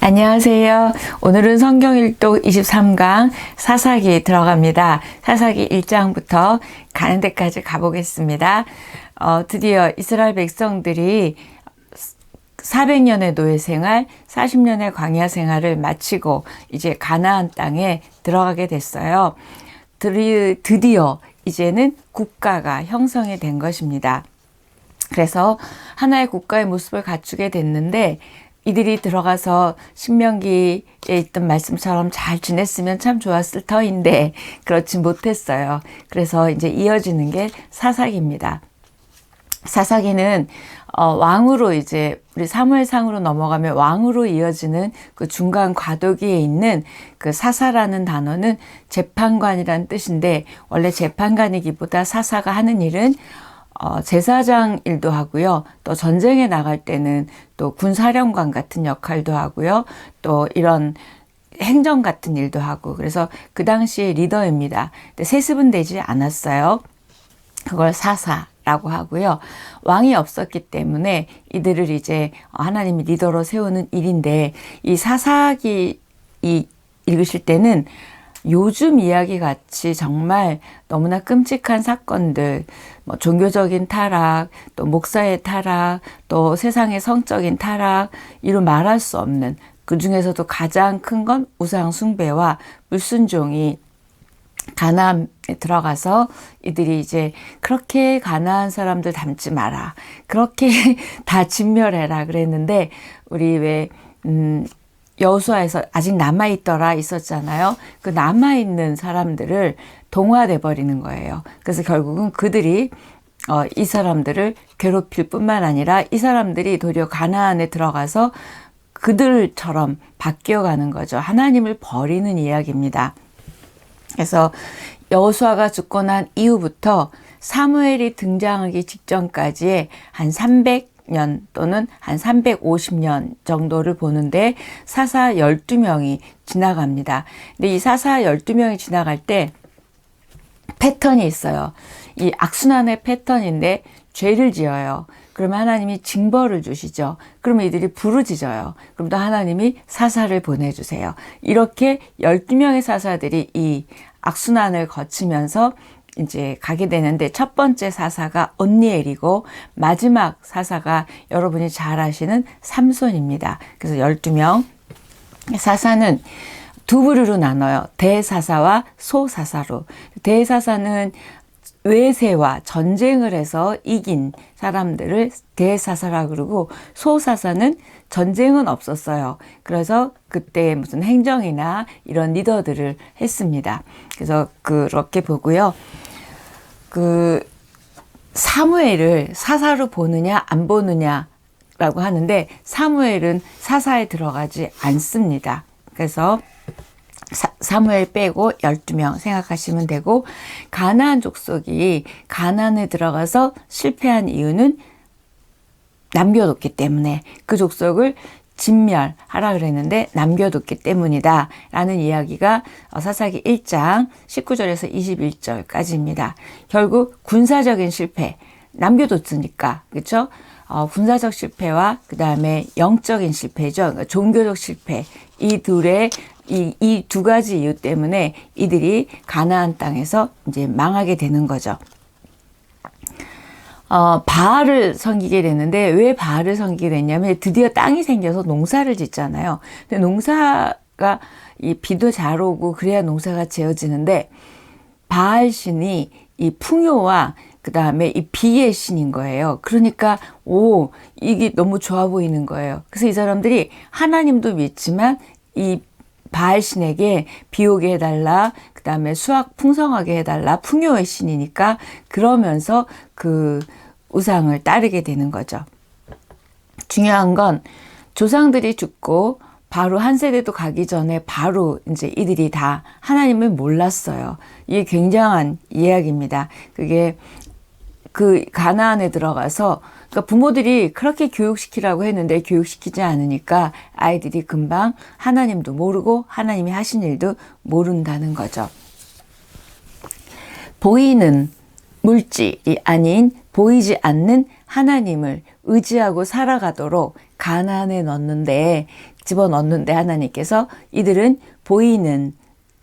안녕하세요. 오늘은 성경일독 23강 사사기 들어갑니다. 사사기 1장부터 가는 데까지 가보겠습니다. 드디어 이스라엘 백성들이 400년의 노예 생활, 40년의 광야 생활을 마치고 이제 가나안 땅에 들어가게 됐어요. 드디어 이제는 국가가 형성이 된 것입니다. 그래서 하나의 국가의 모습을 갖추게 됐는데, 이들이 들어가서 신명기에 있던 말씀처럼 잘 지냈으면 참 좋았을 터인데 그렇지 못했어요. 그래서 이제 이어지는 게 사사기입니다. 사사기는 왕으로 이제 우리 사무엘상으로 넘어가면 왕으로 이어지는 그 중간 과도기에 있는 그 사사라는 단어는 재판관이라는 뜻인데, 원래 재판관이기보다 사사가 하는 일은 제사장 일도 하고요. 또 전쟁에 나갈 때는 또 군사령관 같은 역할도 하고요. 또 이런 행정 같은 일도 하고, 그래서 그 당시에 리더입니다. 근데 세습은 되지 않았어요. 그걸 사사라고 하고요. 왕이 없었기 때문에 이들을 이제 하나님이 리더로 세우는 일인데, 이 사사기 읽으실 때는 요즘 이야기 같이 정말 너무나 끔찍한 사건들, 뭐 종교적인 타락, 또 목사의 타락, 또 세상의 성적인 타락, 이루 말할 수 없는, 그 중에서도 가장 큰 건 우상 숭배와 불순종이 가나안에 들어가서 이들이 이제 그렇게 가나안 사람들 닮지 마라, 그렇게 다 진멸해라 그랬는데, 우리 왜 여호수아에서 아직 남아있더라 있었잖아요. 그 남아있는 사람들을 동화돼 버리는 거예요. 그래서 결국은 그들이 이 사람들을 괴롭힐 뿐만 아니라 이 사람들이 도리어 가나안에 들어가서 그들처럼 바뀌어가는 거죠. 하나님을 버리는 이야기입니다. 그래서 여호수아가 죽고 난 이후부터 사무엘이 등장하기 직전까지의 한 300년 또는 한 350년 정도를 보는데 사사 12명이 지나갑니다. 근데 이 사사 12명이 지나갈 때 패턴이 있어요. 이 악순환의 패턴인데, 죄를 지어요. 그러면 하나님이 징벌을 주시죠. 그러면 이들이 부르짖어요. 그럼 또 하나님이 사사를 보내주세요. 이렇게 12명의 사사들이 이 악순환을 거치면서 이제 가게 되는데, 첫 번째 사사가 온니엘이고 마지막 사사가 여러분이 잘 아시는 삼손입니다. 그래서 12명. 사사는 두 부류로 나눠요. 대사사와 소사사로. 대사사는 외세와 전쟁을 해서 이긴 사람들을 대사사라고 그러고, 소사사는 전쟁은 없었어요. 그래서 그때 무슨 행정이나 이런 리더들을 했습니다. 그래서 그렇게 보고요. 사무엘을 사사로 보느냐 안 보느냐라고 하는데, 사무엘은 사사에 들어가지 않습니다. 그래서 사무엘 빼고 12명 생각하시면 되고, 가나안 족속이 가나안에 들어가서 실패한 이유는 남겨뒀기 때문에, 그 족속을 진멸하라 그랬는데 남겨뒀기 때문이다 라는 이야기가 사사기 1장 19절에서 21절까지입니다. 결국 군사적인 실패, 남겨뒀으니까, 그렇죠? 군사적 실패와 그 다음에 영적인 실패죠. 그러니까 종교적 실패, 이 두 가지 이유 때문에 이들이 가나안 땅에서 이제 망하게 되는 거죠. 바알을 섬기게 됐는데, 왜 바알을 섬기게 됐냐면, 드디어 땅이 생겨서 농사를 짓잖아요. 근데 농사가 이 비도 잘 오고 그래야 농사가 지어지는데, 바알 신이 이 풍요와 그 다음에 이 비의 신인 거예요. 그러니까 이게 너무 좋아 보이는 거예요. 그래서 이 사람들이 하나님도 믿지만 이 바알 신에게 비 오게 해달라, 그 다음에 수확 풍성하게 해달라, 풍요의 신이니까, 그러면서 그 우상을 따르게 되는 거죠. 중요한 건 조상들이 죽고 바로 한 세대도 가기 전에 바로 이제 이들이 다 하나님을 몰랐어요. 이게 굉장한 이야기입니다. 그게 그 가나안에 들어가서, 그러니까 부모들이 그렇게 교육시키라고 했는데 교육시키지 않으니까 아이들이 금방 하나님도 모르고 하나님이 하신 일도 모른다는 거죠. 보이는 물질이 아닌 보이지 않는 하나님을 의지하고 살아가도록 가나안에 넣었는데, 집어넣는데 하나님께서 이들은 보이는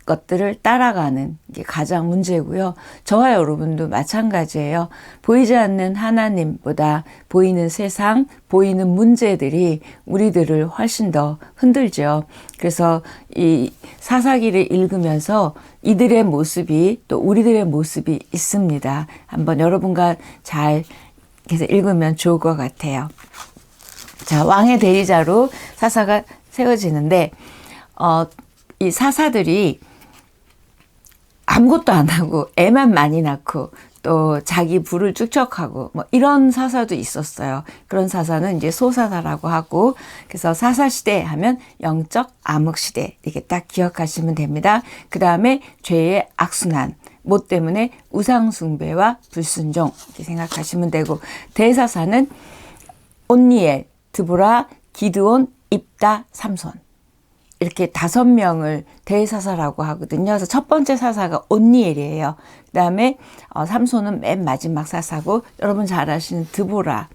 것들을 따라가는 게 가장 문제고요. 저와 여러분도 마찬가지예요. 보이지 않는 하나님보다 보이는 세상, 보이는 문제들이 우리들을 훨씬 더 흔들죠. 그래서 이 사사기를 읽으면서 이들의 모습이 또 우리들의 모습이 있습니다. 한번 여러분과 잘 읽으면 좋을 것 같아요. 자, 왕의 대리자로 사사가 세워지는데 이 사사들이 아무것도 안 하고 애만 많이 낳고 또 자기 부를 축적하고 뭐 이런 사사도 있었어요. 그런 사사는 이제 소사사라고 하고, 그래서 사사시대 하면 영적 암흑시대 이렇게 딱 기억하시면 됩니다. 그 다음에 죄의 악순환, 뭐 때문에 우상숭배와 불순종 이렇게 생각하시면 되고, 대사사는 온니엘, 드보라, 기드온, 입다, 삼손 이렇게 5명을 대사사라고 하거든요. 그래서 첫 번째 사사가 온니엘이에요. 그 다음에 삼손은 맨 마지막 사사고, 여러분 잘 아시는 드보라,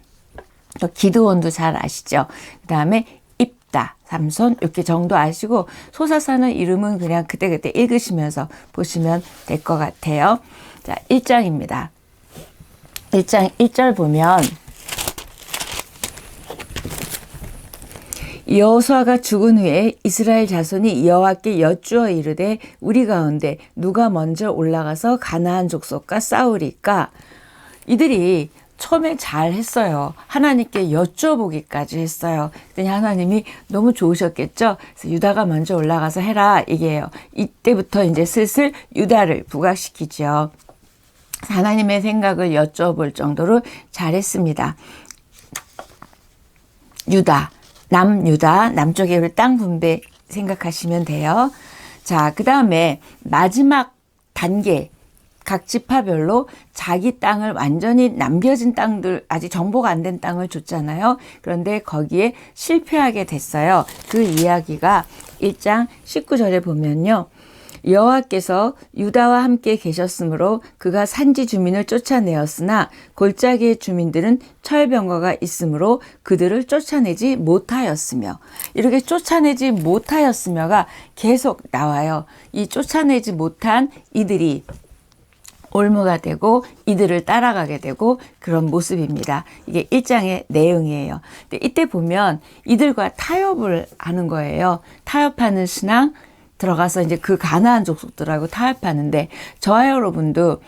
또 기드온도 잘 아시죠. 그 다음에 입다, 삼손 이렇게 정도 아시고, 소사사는 이름은 그냥 그때그때 읽으시면서 보시면 될 것 같아요. 자, 1장입니다. 1장 1절 보면 여호수아가 죽은 후에 이스라엘 자손이 여호와께 여쭈어 이르되 우리 가운데 누가 먼저 올라가서 가나안 족속과 싸우리까? 이들이 처음에 잘 했어요. 하나님께 여쭈어보기까지 했어요. 그랬더니 하나님이 너무 좋으셨겠죠. 그래서 유다가 먼저 올라가서 해라 이게요. 이때부터 이제 슬슬 유다를 부각시키죠. 하나님의 생각을 여쭤볼 정도로 잘했습니다. 유다, 남유다, 남쪽에 우리 땅 분배 생각하시면 돼요. 자, 그 다음에 마지막 단계, 각 지파별로 자기 땅을 완전히 남겨진 땅들, 아직 정보가 안 된 땅을 줬잖아요. 그런데 거기에 실패하게 됐어요. 그 이야기가 1장 19절에 보면요. 여호와께서 유다와 함께 계셨으므로 그가 산지 주민을 쫓아내었으나 골짜기의 주민들은 철병거가 있으므로 그들을 쫓아내지 못하였으며, 이렇게 쫓아내지 못하였으며가 계속 나와요. 이 쫓아내지 못한 이들이 올무가 되고 이들을 따라가게 되고 그런 모습입니다. 이게 1장의 내용이에요. 근데 이때 보면 이들과 타협을 하는 거예요. 타협하는 신앙, 들어가서 이제 그 가나안 족속들하고 타협하는데, 저와 여러분도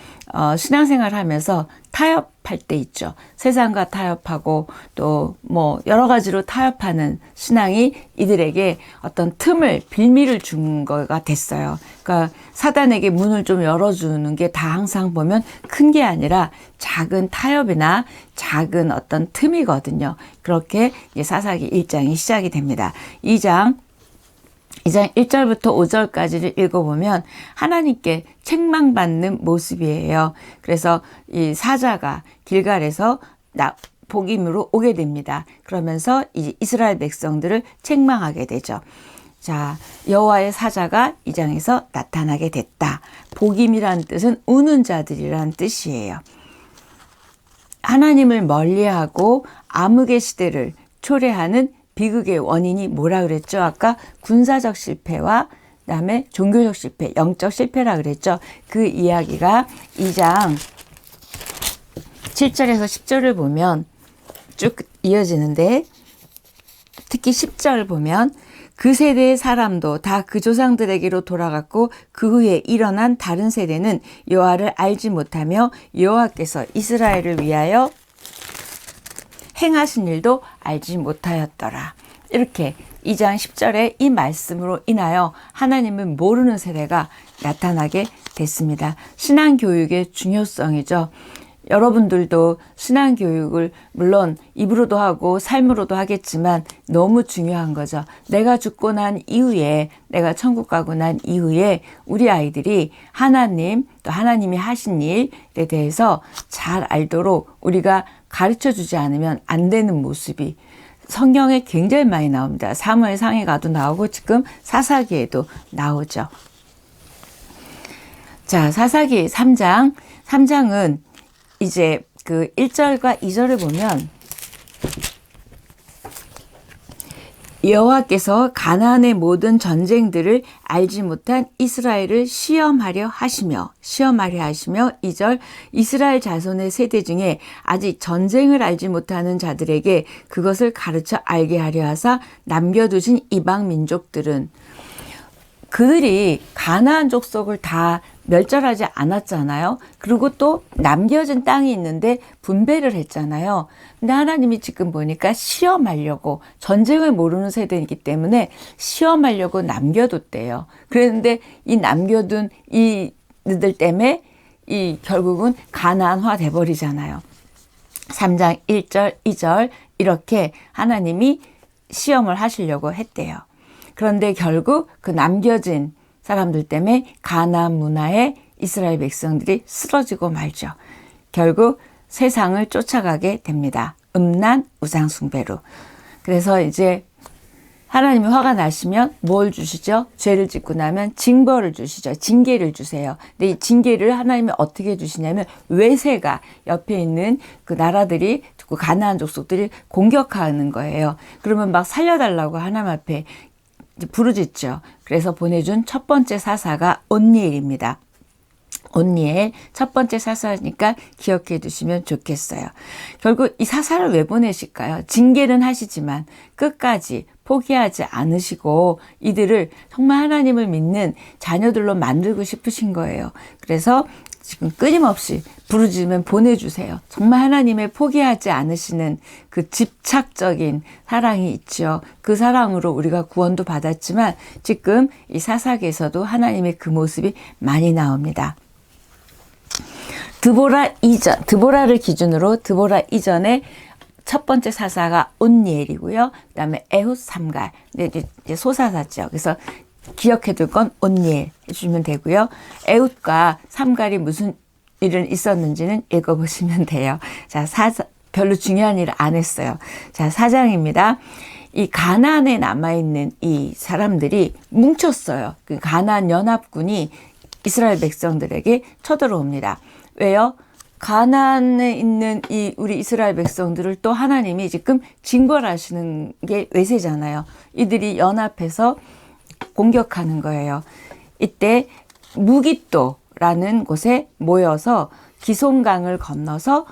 신앙생활 하면서 타협할 때 있죠. 세상과 타협하고 또 뭐 여러 가지로 타협하는 신앙이 이들에게 어떤 틈을, 빌미를 준 거가 됐어요. 그러니까 사단에게 문을 좀 열어주는 게 다 항상 보면 큰 게 아니라 작은 타협이나 작은 어떤 틈이거든요. 그렇게 이제 사사기 1장이 시작이 됩니다. 2장 1절부터 5절까지를 읽어보면 하나님께 책망받는 모습이에요. 그래서 이 사자가 길갈에서 복임으로 오게 됩니다. 그러면서 이제 이스라엘 백성들을 책망하게 되죠. 자, 여호와의 사자가 이 장에서 나타나게 됐다. 복임이란 뜻은 우는 자들이란 뜻이에요. 하나님을 멀리하고 암흑의 시대를 초래하는 비극의 원인이 뭐라 그랬죠? 아까 군사적 실패와 그다음에 종교적 실패, 영적 실패라 그랬죠? 그 이야기가 2장 7절에서 10절을 보면 쭉 이어지는데, 특히 10절 보면 그 세대의 사람도 다 그 조상들에게로 돌아갔고 그 후에 일어난 다른 세대는 여호와를 알지 못하며 여호와께서 이스라엘을 위하여 행하신 일도 알지 못하였더라. 이렇게 2장 10절에 이 말씀으로 인하여 하나님을 모르는 세대가 나타나게 됐습니다. 신앙교육의 중요성이죠. 여러분들도 신앙교육을 물론 입으로도 하고 삶으로도 하겠지만 너무 중요한 거죠. 내가 죽고 난 이후에, 내가 천국 가고 난 이후에 우리 아이들이 하나님, 또 하나님이 하신 일에 대해서 잘 알도록 우리가 가르쳐주지 않으면 안 되는 모습이 성경에 굉장히 많이 나옵니다. 사무엘 상해가도 나오고 지금 사사기에도 나오죠. 자, 사사기 3장. 3장은 이제 그 1절과 2절을 보면 여호와께서 가나안의 모든 전쟁들을 알지 못한 이스라엘을 시험하려 하시며 2절 이스라엘 자손의 세대 중에 아직 전쟁을 알지 못하는 자들에게 그것을 가르쳐 알게 하려 하사 남겨두신 이방 민족들은 그들이 가나안 족속을 다 멸절하지 않았잖아요. 그리고 또 남겨진 땅이 있는데 분배를 했잖아요. 근데 하나님이 지금 보니까 시험하려고 전쟁을 모르는 세대이기 때문에 시험하려고 남겨뒀대요. 그랬는데 이 남겨둔 이들 때문에 결국은 가나안화 돼버리잖아요. 3장 1절, 2절 이렇게 하나님이 시험을 하시려고 했대요. 그런데 결국 그 남겨진 사람들 때문에 가나안 문화에 이스라엘 백성들이 쓰러지고 말죠. 결국 세상을 쫓아가게 됩니다. 음란 우상 숭배로. 그래서 이제 하나님이 화가 나시면 뭘 주시죠? 죄를 짓고 나면 징벌을 주시죠. 징계를 주세요. 근데 이 징계를 하나님이 어떻게 주시냐면 외세가 옆에 있는 그 나라들이 그 가나안 족속들이 공격하는 거예요. 그러면 막 살려달라고 하나님 앞에 부르짖죠. 그래서 보내준 첫 번째 사사가 온니엘입니다. 온니엘 첫 번째 사사니까 기억해 두시면 좋겠어요. 결국 이 사사를 왜 보내실까요? 징계는 하시지만 끝까지 포기하지 않으시고 이들을 정말 하나님을 믿는 자녀들로 만들고 싶으신 거예요. 그래서 지금 끊임없이 부르짖으면 보내주세요. 정말 하나님의 포기하지 않으시는 그 집착적인 사랑이 있죠. 그 사랑으로 우리가 구원도 받았지만 지금 이 사사기에서도 하나님의 그 모습이 많이 나옵니다. 드보라를 기준으로 드보라 이전에 첫 번째 사사가 온니엘이고요. 그 다음에 에훗 삼갈, 이제 소사사죠. 그래서 기억해둘 건 온니엘 해주시면 되고요. 에훗과 삼갈이 무슨 일은 있었는지는 읽어보시면 돼요. 자, 별로 중요한 일을 안 했어요. 자, 4장입니다. 이 가나안에 남아있는 이 사람들이 뭉쳤어요. 그 가나안 연합군이 이스라엘 백성들에게 쳐들어옵니다. 왜요? 가나안에 있는 우리 이스라엘 백성들을 또 하나님이 지금 징벌하시는 게 외세잖아요. 이들이 연합해서 공격하는 거예요. 이때 무깃도라는 곳에 모여서 기송강을 건너서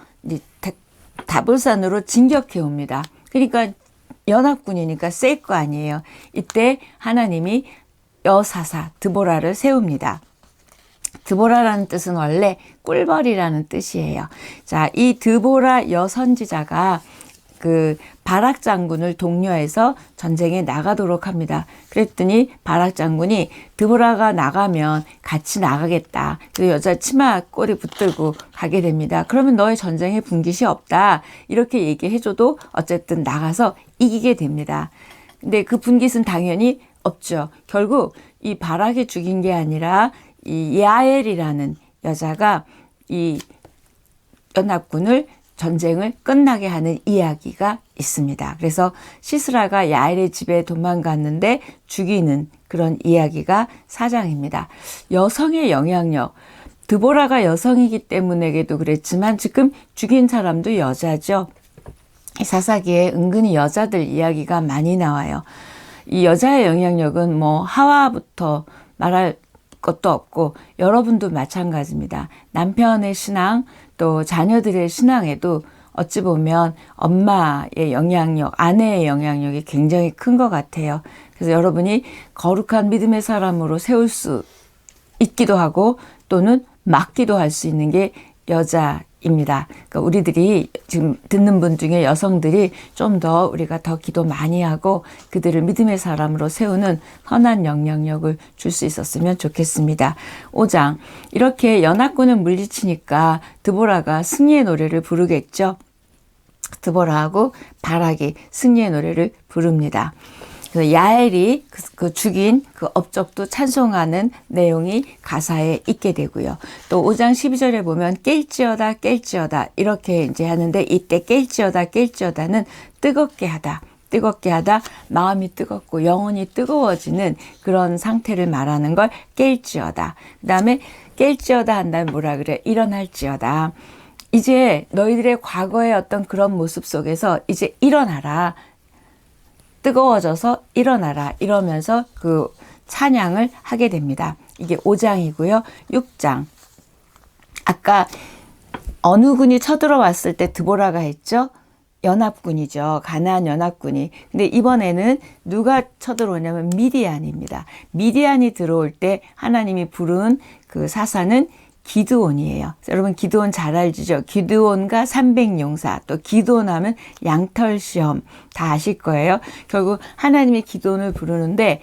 다볼산으로 진격해 옵니다. 그러니까 연합군이니까 셀 거 아니에요. 이때 하나님이 여사사 드보라를 세웁니다. 드보라라는 뜻은 원래 꿀벌이라는 뜻이에요. 자, 이 드보라 여선지자가 그 바락 장군을 독려해서 전쟁에 나가도록 합니다. 그랬더니 바락 장군이 드보라가 나가면 같이 나가겠다. 그 여자 치마 꼬리 붙들고 가게 됩니다. 그러면 너의 전쟁에 분깃이 없다. 이렇게 얘기해줘도 어쨌든 나가서 이기게 됩니다. 근데 그 분깃은 당연히 없죠. 결국 이 바락이 죽인 게 아니라 이 야엘이라는 여자가 이 연합군을 전쟁을 끝나게 하는 이야기가 있습니다. 그래서 시스라가 야엘의 집에 도망갔는데 죽이는 그런 이야기가 4장입니다. 여성의 영향력. 드보라가 여성이기 때문에도 그랬지만 지금 죽인 사람도 여자죠. 사사기에 은근히 여자들 이야기가 많이 나와요. 이 여자의 영향력은 뭐 하와부터 말할 것도 없고 여러분도 마찬가지입니다. 남편의 신앙 또 자녀들의 신앙에도 어찌 보면 엄마의 영향력, 아내의 영향력이 굉장히 큰 것 같아요. 그래서 여러분이 거룩한 믿음의 사람으로 세울 수 있기도 하고 또는 막기도 할 수 있는 게 여자입니다. 그러니까 우리들이 지금 듣는 분 중에 여성들이 좀 더 우리가 더 기도 많이 하고 그들을 믿음의 사람으로 세우는 선한 영향력을 줄 수 있었으면 좋겠습니다. 5장 이렇게 연합군을 물리치니까 드보라가 승리의 노래를 부르겠죠. 드보라하고 바락이 승리의 노래를 부릅니다. 그래서 야엘이 그 죽인 그 업적도 찬송하는 내용이 가사에 있게 되고요. 또 5장 12절에 보면 깰지어다 깰지어다 이렇게 이제 하는데 이때 깰지어다는 뜨겁게 하다 마음이 뜨겁고 영혼이 뜨거워지는 그런 상태를 말하는 걸 깰지어다. 그 다음에 깰지어다 한 다음에 뭐라 그래? 일어날지어다. 이제 너희들의 과거의 어떤 그런 모습 속에서 이제 일어나라. 뜨거워져서 일어나라 이러면서 그 찬양을 하게 됩니다. 이게 5장이고요. 6장. 아까 어느 군이 쳐들어왔을 때 드보라가 했죠? 연합군이죠. 가나안 연합군이. 근데 이번에는 누가 쳐들어오냐면 미디안입니다. 미디안이 들어올 때 하나님이 부른 그 사사는 기드온이에요. 여러분 기드온 잘 알죠? 기드온과 300용사, 또 기드온 하면 양털 시험 다 아실 거예요. 결국 하나님이 기드온을 부르는데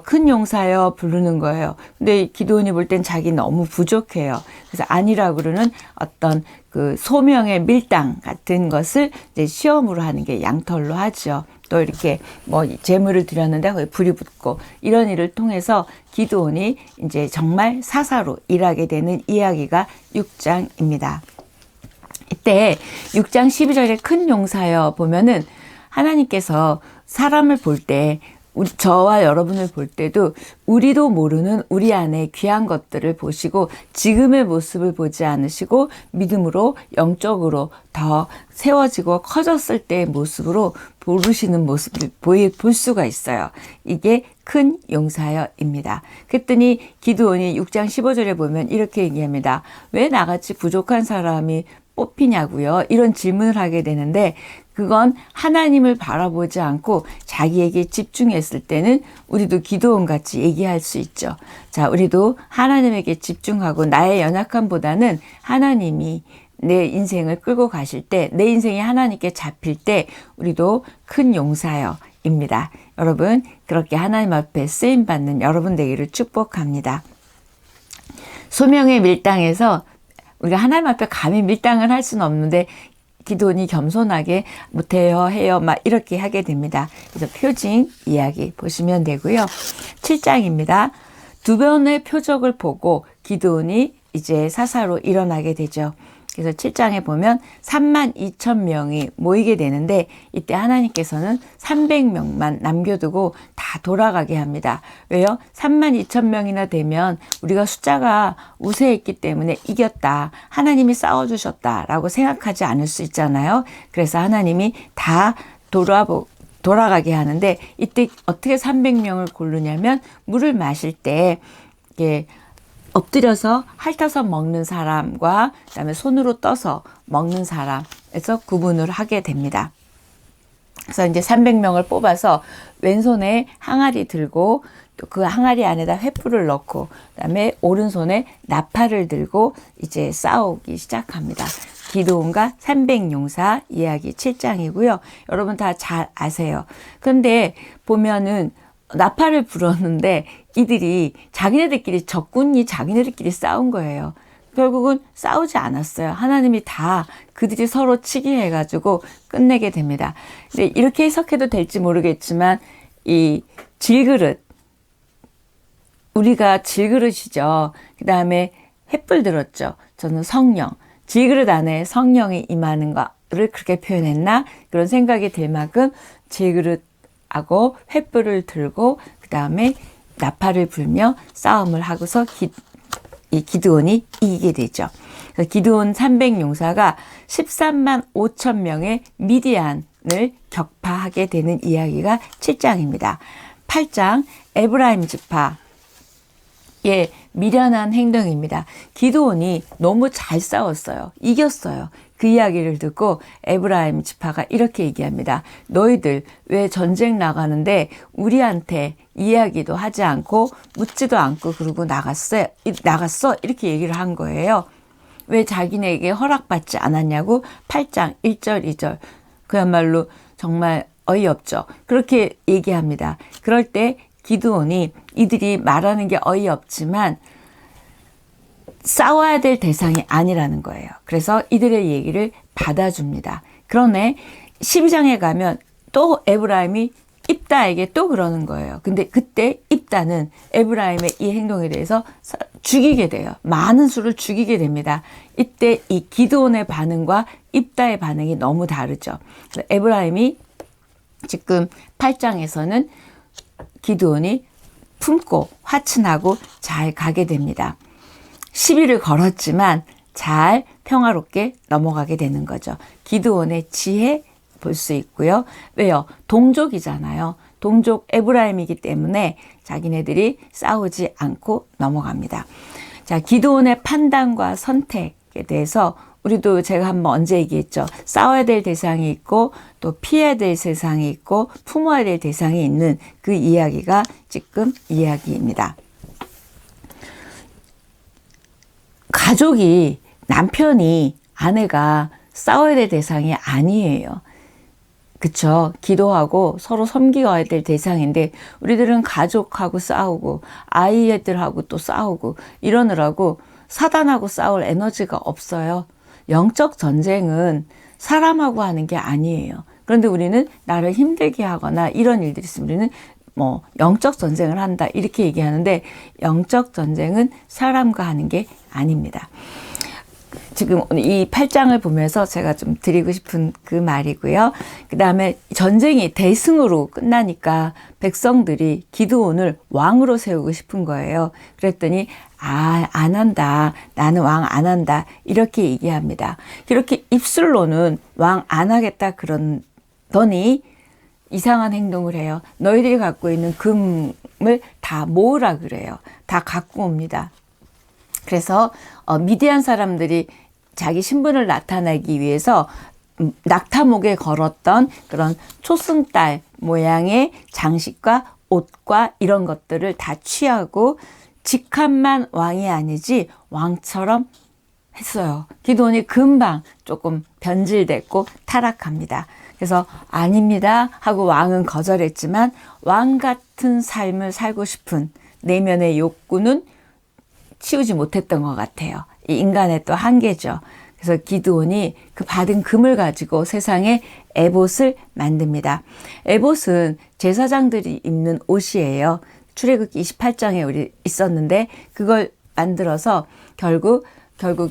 큰 용사여 부르는 거예요. 근데 기드온이 볼 땐 자기 너무 부족해요. 그래서 아니라 그러는 어떤 그 소명의 밀당 같은 것을 이제 시험으로 하는 게 양털로 하죠. 또 이렇게 뭐 재물을 드렸는데 거기 불이 붙고 이런 일을 통해서 기드온이 이제 정말 사사로 일하게 되는 이야기가 6장입니다. 이때 6장 12절에 큰 용사여 보면은 하나님께서 사람을 볼 때 저와 여러분을 볼 때도 우리도 모르는 우리 안에 귀한 것들을 보시고 지금의 모습을 보지 않으시고 믿음으로 영적으로 더 세워지고 커졌을 때의 모습으로 보시는 모습을 볼 수가 있어요. 이게 큰 용사여입니다. 그랬더니 기드온이 6장 15절에 보면 이렇게 얘기합니다. 왜 나같이 부족한 사람이 뽑히냐고요? 이런 질문을 하게 되는데 그건 하나님을 바라보지 않고 자기에게 집중했을 때는 우리도 기드온 같이 얘기할 수 있죠. 자, 우리도 하나님에게 집중하고 나의 연약함보다는 하나님이 내 인생을 끌고 가실 때, 내 인생이 하나님께 잡힐 때 우리도 큰 용사여입니다. 여러분 그렇게 하나님 앞에 쓰임받는 여러분 되기를 축복합니다. 소명의 밀당에서 우리가 하나님 앞에 감히 밀당을 할 수는 없는데 기드온이 겸손하게 못해요 해요 막 이렇게 하게 됩니다. 그래서 표징 이야기 보시면 되고요. 7장입니다. 두 번의 표적을 보고 기드온이 이제 사사로 일어나게 되죠. 그래서 7장에 보면 32,000명이 모이게 되는데 이때 하나님께서는 300명만 남겨두고 다 돌아가게 합니다. 왜요? 32,000명이나 되면 우리가 숫자가 우세했기 때문에 이겼다. 하나님이 싸워주셨다라고 생각하지 않을 수 있잖아요. 그래서 하나님이 다 돌아가게 하는데 이때 어떻게 300명을 고르냐면 물을 마실 때 이게 엎드려서 핥아서 먹는 사람과 그다음에 손으로 떠서 먹는 사람에서 구분을 하게 됩니다. 그래서 이제 300명을 뽑아서 왼손에 항아리 들고 또 그 항아리 안에다 횃불을 넣고 그다음에 오른손에 나팔을 들고 이제 싸우기 시작합니다. 기드온과 300용사 이야기 7장이고요. 여러분 다 잘 아세요. 그런데 보면은 나팔을 불었는데 이들이 자기네들끼리 적군이 자기네들끼리 싸운 거예요. 결국은 싸우지 않았어요. 하나님이 다 그들이 서로 치기 해가지고 끝내게 됩니다. 근데 이렇게 해석해도 될지 모르겠지만 이 질그릇 우리가 질그릇이죠. 그 다음에 횃불 들었죠. 저는 성령 질그릇 안에 성령이 임하는 거를 그렇게 표현했나 그런 생각이 들 만큼 질그릇하고 횃불을 들고 그 다음에 나팔을 불며 싸움을 하고서 이 기드온이 이기게 되죠. 그래서 기드온 300용사가 13만 5천 명의 미디안을 격파하게 되는 이야기가 7장입니다. 8장 에브라임 지파의 미련한 행동입니다. 기드온이 너무 잘 싸웠어요. 이겼어요. 그 이야기를 듣고 에브라임 지파가 이렇게 얘기합니다. 너희들 왜 전쟁 나가는데 우리한테 이야기도 하지 않고 묻지도 않고 그러고 나갔어? 이렇게 얘기를 한 거예요. 왜 자기네에게 허락받지 않았냐고 8장 1절 2절 그야말로 정말 어이없죠. 그렇게 얘기합니다. 그럴 때 기드온이 이들이 말하는 게 어이없지만 싸워야 될 대상이 아니라는 거예요. 그래서 이들의 얘기를 받아줍니다. 그러네 12장에 가면 또 에브라임이 입다에게 또 그러는 거예요. 근데 그때 입다는 에브라임의 이 행동에 대해서 죽이게 돼요. 많은 수를 죽이게 됩니다. 이때 이 기드온의 반응과 입다의 반응이 너무 다르죠. 에브라임이 지금 8장에서는 기드온이 품고 화친하고 잘 가게 됩니다. 시비를 걸었지만 잘 평화롭게 넘어가게 되는 거죠. 기드온의 지혜, 볼 수 있고요. 왜요? 동족이잖아요. 동족 에브라임이기 때문에 자기네들이 싸우지 않고 넘어갑니다. 자, 기드온의 판단과 선택에 대해서 우리도 제가 한번 언제 얘기했죠. 싸워야 될 대상이 있고 또 피해야 될 세상이 있고 품어야 될 대상이 있는 그 이야기가 지금 이야기입니다. 가족이 남편이 아내가 싸워야 될 대상이 아니에요. 그쵸? 기도하고 서로 섬기어야 될 대상인데 우리들은 가족하고 싸우고 아이들하고 또 싸우고 이러느라고 사단하고 싸울 에너지가 없어요. 영적 전쟁은 사람하고 하는 게 아니에요. 그런데 우리는 나를 힘들게 하거나 이런 일들이 있으면 우리는 뭐 영적 전쟁을 한다 이렇게 얘기하는데 영적 전쟁은 사람과 하는 게 아닙니다. 지금 이 8장을 보면서 제가 좀 드리고 싶은 그 말이고요. 그 다음에 전쟁이 대승으로 끝나니까 백성들이 기드온을 왕으로 세우고 싶은 거예요. 그랬더니 안 한다. 나는 왕 안 한다. 이렇게 얘기합니다. 이렇게 입술로는 왕 안 하겠다 그러더니 이상한 행동을 해요. 너희들이 갖고 있는 금을 다 모으라 그래요. 다 갖고 옵니다. 그래서 미디안 사람들이 자기 신분을 나타내기 위해서 낙타목에 걸었던 그런 초승달 모양의 장식과 옷과 이런 것들을 다 취하고 직함만 왕이 아니지 왕처럼 했어요. 기드온이 금방 조금 변질됐고 타락합니다. 그래서 아닙니다 하고 왕은 거절했지만 왕 같은 삶을 살고 싶은 내면의 욕구는 치우지 못했던 것 같아요. 이 인간의 또 한계죠. 그래서 기드온이 그 받은 금을 가지고 세상에 에봇을 만듭니다. 에봇은 제사장들이 입는 옷이에요. 출애굽기 28장에 우리 있었는데 그걸 만들어서 결국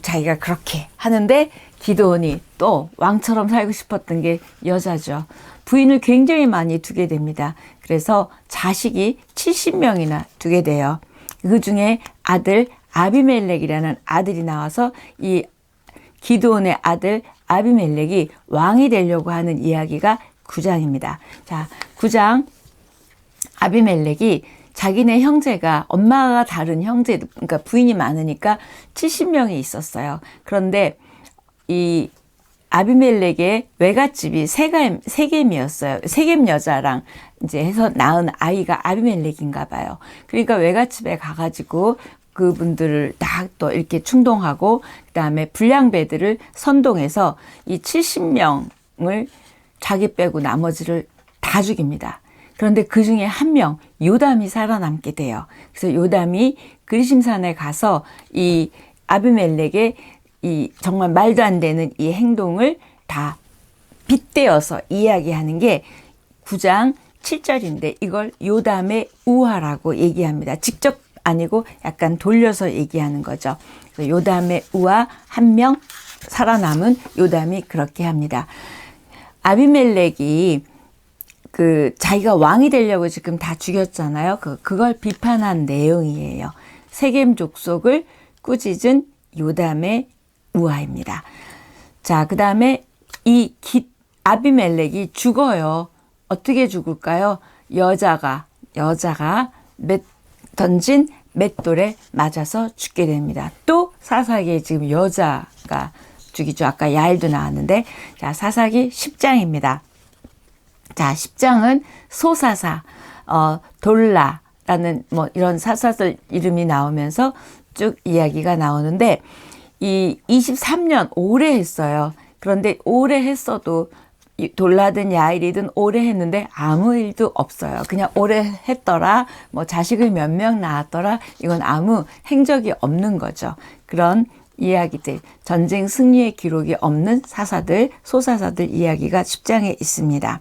자기가 그렇게 하는데 기드온이 또 왕처럼 살고 싶었던 게 여자죠. 부인을 굉장히 많이 두게 됩니다. 그래서 자식이 70명이나 두게 돼요. 그 중에 아들 아비멜렉이라는 아들이 나와서 이 기드온의 아들 아비멜렉이 왕이 되려고 하는 이야기가 9장입니다. 자, 9장 아비멜렉이 자기네 형제가 엄마가 다른 형제, 그러니까 부인이 많으니까 70명이 있었어요. 그런데 이 아비멜렉의 외갓집이 세겜이었어요. 세겜 여자랑 이제 해서 낳은 아이가 아비멜렉인가 봐요. 그러니까 외갓집에 가가지고 그분들을 다 또 이렇게 충동하고 그다음에 불량배들을 선동해서 이 70명을 자기 빼고 나머지를 다 죽입니다. 그런데 그 중에 한 명 요담이 살아남게 돼요. 그래서 요담이 그리심산에 가서 이 아비멜렉의 이 정말 말도 안 되는 이 행동을 다 빗대어서 이야기하는 게 9장 7절인데 이걸 요담의 우화라고 얘기합니다. 직접 아니고 약간 돌려서 얘기하는 거죠. 그래서 요담의 우화 한 명 살아남은 요담이 그렇게 합니다. 아비멜렉이 자기가 왕이 되려고 지금 다 죽였잖아요. 그걸 비판한 내용이에요. 세겜 족속을 꾸짖은 요담의 우화입니다. 자, 그 다음에 아비멜렉이 죽어요. 어떻게 죽을까요? 여자가 던진 맷돌에 맞아서 죽게 됩니다. 또 사사기에 지금 여자가 죽이죠. 아까 야일도 나왔는데, 자, 사사기 10장입니다. 자, 10장은 소사사, 돌라라는 뭐 이런 사사들 이름이 나오면서 쭉 이야기가 나오는데, 이 23년 오래 했어요. 그런데 오래 했어도 돌라든 야일이든 오래 했는데 아무 일도 없어요. 그냥 오래 했더라, 뭐 자식을 몇 명 낳았더라, 이건 아무 행적이 없는 거죠. 그런 이야기들, 전쟁 승리의 기록이 없는 사사들, 소사사들 이야기가 10장에 있습니다.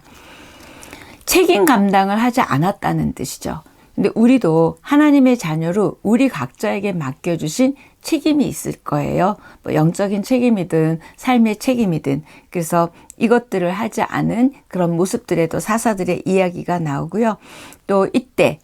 책임 감당을 하지 않았다는 뜻이죠. 근데 우리도 하나님의 자녀로 우리 각자에게 맡겨주신 책임이 있을 거예요. 뭐 영적인 책임이든 삶의 책임이든. 그래서 이것들을 하지 않은 그런 모습들에도 사사들의 이야기가 나오고요. 또 이때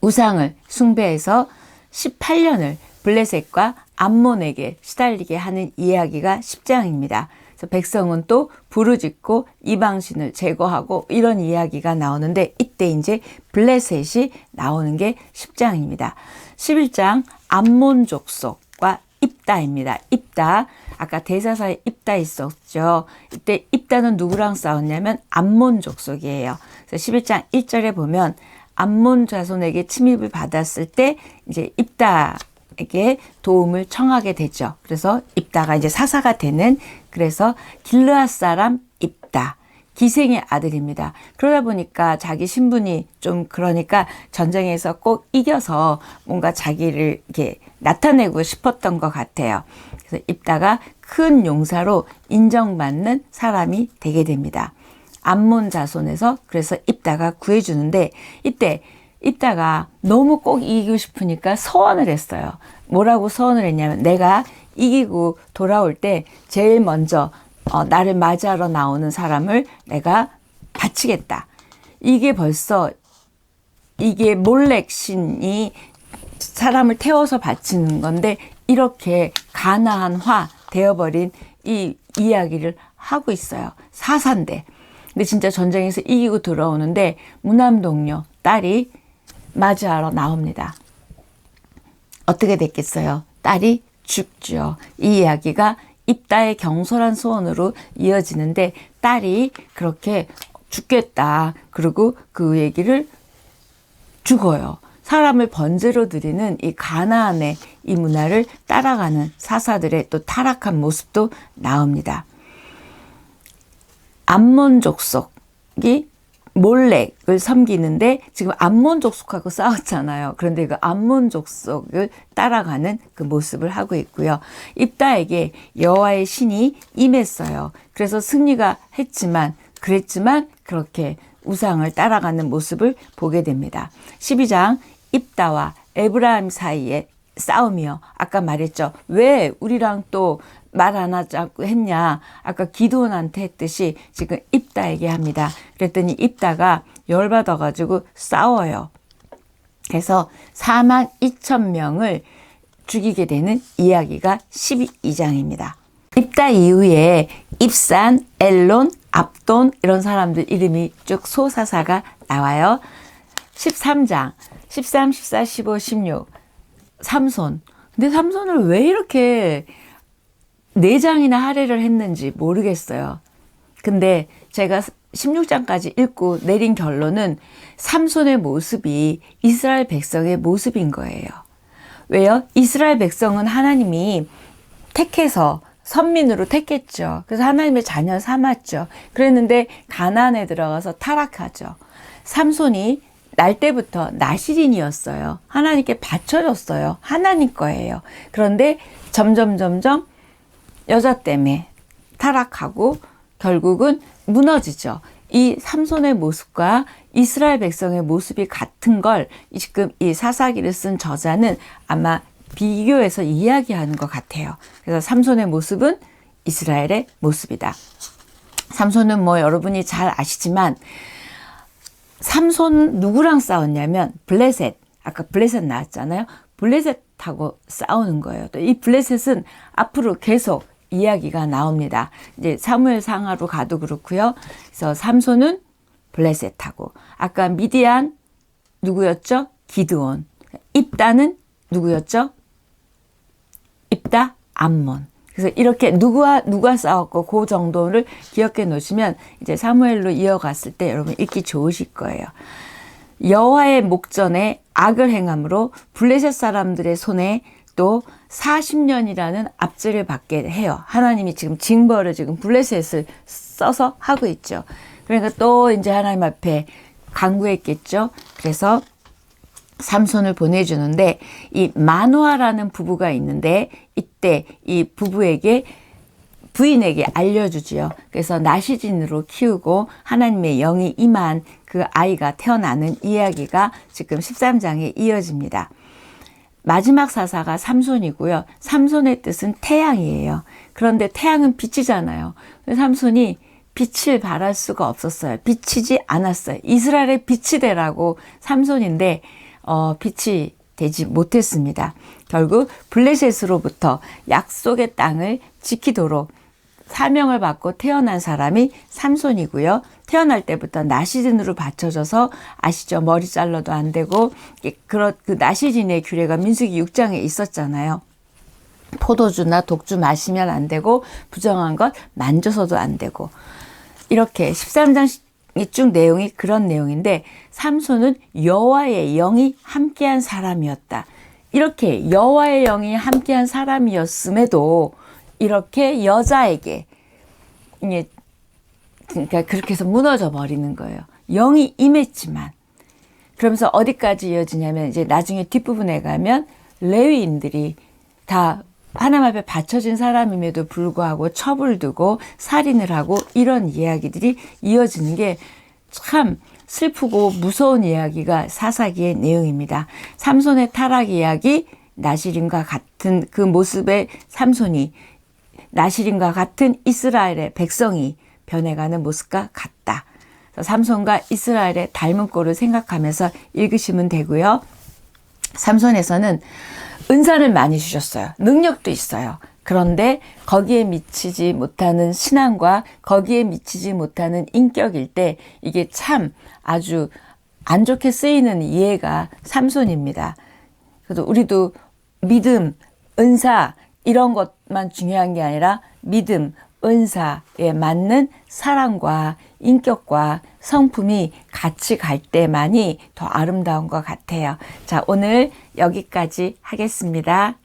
우상을 숭배해서 18년을 블레셋과 암몬에게 시달리게 하는 이야기가 10장입니다. 그래서 백성은 또 부르짖고 이방신을 제거하고 이런 이야기가 나오는데 이때 이제 블레셋이 나오는 게 10장입니다. 11장 암몬 족속과 입다입니다. 입다, 아까 대사사에 입다 있었죠. 이때 입다는 누구랑 싸웠냐면 암몬 족속이에요. 그래서 11장 1절에 보면 암몬 자손에게 침입을 받았을 때 이제 입다에게 도움을 청하게 되죠. 그래서 입다가 이제 사사가 되는, 그래서 길르앗 사람 입다, 기생의 아들입니다. 그러다 보니까 자기 신분이 좀 그러니까 전쟁에서 꼭 이겨서 뭔가 자기를 이렇게 나타내고 싶었던 것 같아요. 그래서 입다가 큰 용사로 인정받는 사람이 되게 됩니다. 암몬 자손에서 그래서 입다가 구해주는데 이때 입다가 너무 꼭 이기고 싶으니까 서원을 했어요. 뭐라고 서원을 했냐면 내가 이기고 돌아올 때 제일 먼저 나를 맞이하러 나오는 사람을 내가 바치겠다. 이게 벌써 이게 몰렉 신이 사람을 태워서 바치는 건데 이렇게 가나안화 되어버린 이 이야기를 하고 있어요. 사사인데. 근데 진짜 전쟁에서 이기고 들어오는데 무남동녀 딸이 맞이하러 나옵니다. 어떻게 됐겠어요? 딸이 죽죠. 이 이야기가 입다의 경솔한 소원으로 이어지는데 딸이 그렇게 죽겠다. 그리고 그 얘기를 죽어요. 사람을 번제로 드리는 이 가나안의 이 문화를 따라가는 사사들의 또 타락한 모습도 나옵니다. 암몬 족속이 몰렉을 섬기는데 지금 암몬 족속하고 싸웠잖아요. 그런데 그 암몬 족속을 따라가는 그 모습을 하고 있고요. 입다에게 여호와의 신이 임했어요. 그래서 승리가 그랬지만 그렇게 우상을 따라가는 모습을 보게 됩니다. 12장 입다와 에브라임 사이에 싸움이요. 아까 말했죠. 왜 우리랑 또 말 안 하자고 했냐. 아까 기드온한테 했듯이 지금 입다에게 합니다. 그랬더니 입다가 열받아가지고 싸워요. 그래서 42,000명을 죽이게 되는 이야기가 12장입니다. 입다 이후에 입산, 엘론, 압돈 이런 사람들 이름이 쭉 소사사가 나와요. 13장, 13, 14, 15, 16 삼손. 근데 삼손을 왜 이렇게 4장이나 할애를 했는지 모르겠어요. 근데 제가 16장까지 읽고 내린 결론은 삼손의 모습이 이스라엘 백성의 모습인 거예요. 왜요? 이스라엘 백성은 하나님이 택해서 선민으로 택했죠. 그래서 하나님의 자녀 삼았죠. 그랬는데 가나안에 들어가서 타락하죠. 삼손이 날 때부터 나시린이었어요. 하나님께 바쳐졌어요. 하나님 거예요. 그런데 점점 여자 때문에 타락하고 결국은 무너지죠. 이 삼손의 모습과 이스라엘 백성의 모습이 같은 걸 지금 이 사사기를 쓴 저자는 아마 비교해서 이야기하는 것 같아요. 그래서 삼손의 모습은 이스라엘의 모습이다. 삼손은 뭐 여러분이 잘 아시지만 삼손 누구랑 싸웠냐면 블레셋, 아까 블레셋 나왔잖아요. 블레셋하고 싸우는 거예요. 또 이 블레셋은 앞으로 계속 이야기가 나옵니다. 이제 사무엘 상하로 가도 그렇고요. 그래서 삼손은 블레셋하고 아까 미디안 누구였죠? 기드온. 입다는 누구였죠? 입다 암몬. 그래서 이렇게 누가 싸웠고 그 정도를 기억해 놓으시면 이제 사무엘로 이어갔을 때 여러분 읽기 좋으실 거예요. 여호와의 목전에 악을 행함으로 블레셋 사람들의 손에 또 40년이라는 압제를 받게 해요. 하나님이 지금 징벌을 지금 블레셋을 써서 하고 있죠. 그러니까 또 이제 하나님 앞에 간구했겠죠. 그래서 삼손을 보내주는데 이 마노아라는 부부가 있는데 이때 이 부인에게 알려주지요. 그래서 나시진으로 키우고 하나님의 영이 임한 그 아이가 태어나는 이야기가 지금 13장에 이어집니다. 마지막 사사가 삼손이고요. 삼손의 뜻은 태양이에요. 그런데 태양은 빛이잖아요. 삼손이 빛을 발할 수가 없었어요. 비치지 않았어요. 이스라엘의 빛이 되라고 삼손인데 빛이 되지 못했습니다. 결국 블레셋으로부터 약속의 땅을 지키도록 사명을 받고 태어난 사람이 삼손이고요. 태어날 때부터 나시린으로 받쳐져서 아시죠? 머리 잘라도 안 되고 그 나시린의 규례가 민수기 6장에 있었잖아요. 포도주나 독주 마시면 안 되고 부정한 것 만져서도 안 되고 이렇게 13장 쭉 내용이 그런 내용인데 삼손은 여호와의 영이 함께한 사람이었다. 이렇게 여호와의 영이 함께한 사람이었음에도 이렇게 여자에게 그러니까 그렇게 해서 무너져 버리는 거예요. 영이 임했지만 그러면서 어디까지 이어지냐면 이제 나중에 뒷부분에 가면 레위인들이 다 하나님 앞에 바쳐진 사람임에도 불구하고 첩을 두고 살인을 하고 이런 이야기들이 이어지는 게 참 슬프고 무서운 이야기가 사사기의 내용입니다. 삼손의 타락 이야기, 나시린과 같은 그 모습의 삼손이 나시린과 같은 이스라엘의 백성이 변해가는 모습과 같다. 삼손과 이스라엘의 닮은 꼴을 생각하면서 읽으시면 되고요. 삼손에서는 은사를 많이 주셨어요. 능력도 있어요. 그런데 거기에 미치지 못하는 신앙과 거기에 미치지 못하는 인격일 때 이게 참 아주 안 좋게 쓰이는 예가 삼손입니다. 그래서 우리도 믿음, 은사 이런 것만 중요한 게 아니라 믿음, 은사에 맞는 사랑과 인격과 성품이 같이 갈 때만이 더 아름다운 것 같아요. 자, 오늘 여기까지 하겠습니다.